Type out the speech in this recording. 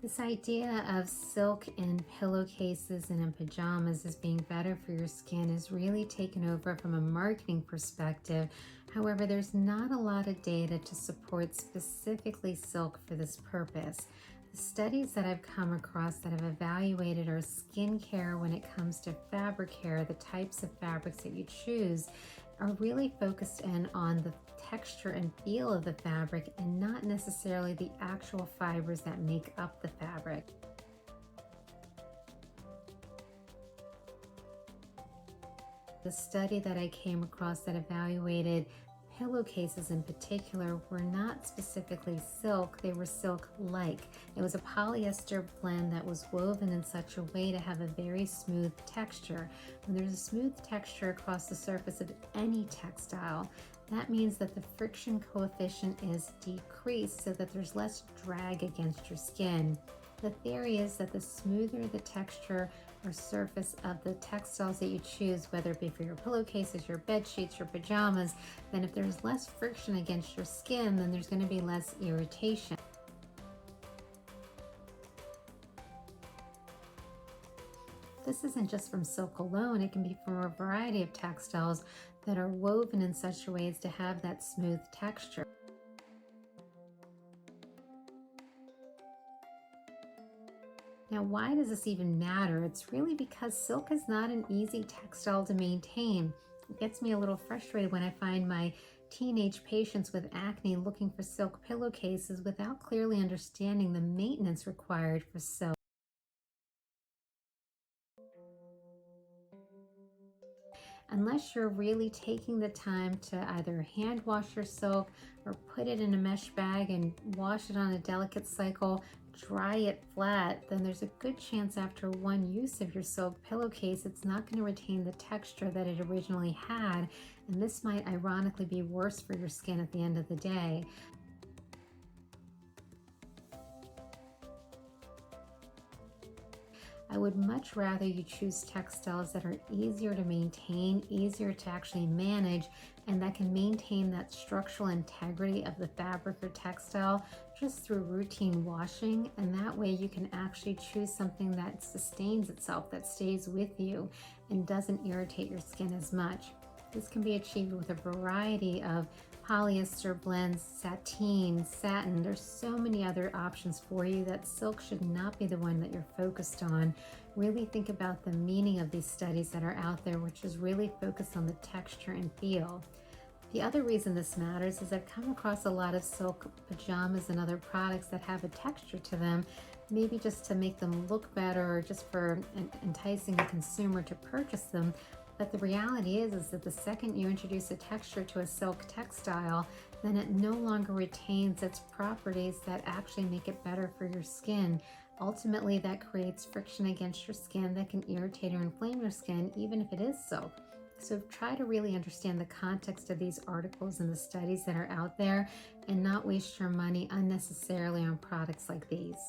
This idea of silk in pillowcases and in pajamas as being better for your skin is really taken over from a marketing perspective. However, there's not a lot of data to support specifically silk for this purpose. The studies that I've come across that have evaluated our skincare when it comes to fabric care, the types of fabrics that you choose, are really focused in on the texture and feel of the fabric and not necessarily the actual fibers that make up the fabric. The study that I came across that evaluated pillowcases in particular were not specifically silk, they were silk-like. It was a polyester blend that was woven in such a way to have a very smooth texture. When there's a smooth texture across the surface of any textile, that means that the friction coefficient is decreased so that there's less drag against your skin. The theory is that the smoother the texture or surface of the textiles that you choose, whether it be for your pillowcases, your bed sheets, your pajamas, then if there's less friction against your skin, then there's going to be less irritation. This isn't just from silk alone, it can be from a variety of textiles that are woven in such a way as to have that smooth texture. Now, why does this even matter? It's really because silk is not an easy textile to maintain. It gets me a little frustrated when I find my teenage patients with acne looking for silk pillowcases without clearly understanding the maintenance required for silk. Unless you're really taking the time to either hand wash your silk or put it in a mesh bag and wash it on a delicate cycle, dry it flat, then there's a good chance after one use of your silk pillowcase, it's not going to retain the texture that it originally had. And this might ironically be worse for your skin at the end of the day. I would much rather you choose textiles that are easier to maintain, easier to actually manage, and that can maintain that structural integrity of the fabric or textile just through routine washing. And that way you can actually choose something that sustains itself, that stays with you and doesn't irritate your skin as much. This can be achieved with a variety of polyester blends, sateen, satin. There's so many other options for you that silk should not be the one that you're focused on. Really think about the meaning of these studies that are out there, which is really focused on the texture and feel. The other reason this matters is I've come across a lot of silk pajamas and other products that have a texture to them, maybe just to make them look better or just for enticing a consumer to purchase them. But the reality is that the second you introduce a texture to a silk textile, then it no longer retains its properties that actually make it better for your skin. Ultimately, that creates friction against your skin that can irritate or inflame your skin, even if it is silk. So try to really understand the context of these articles and the studies that are out there and not waste your money unnecessarily on products like these.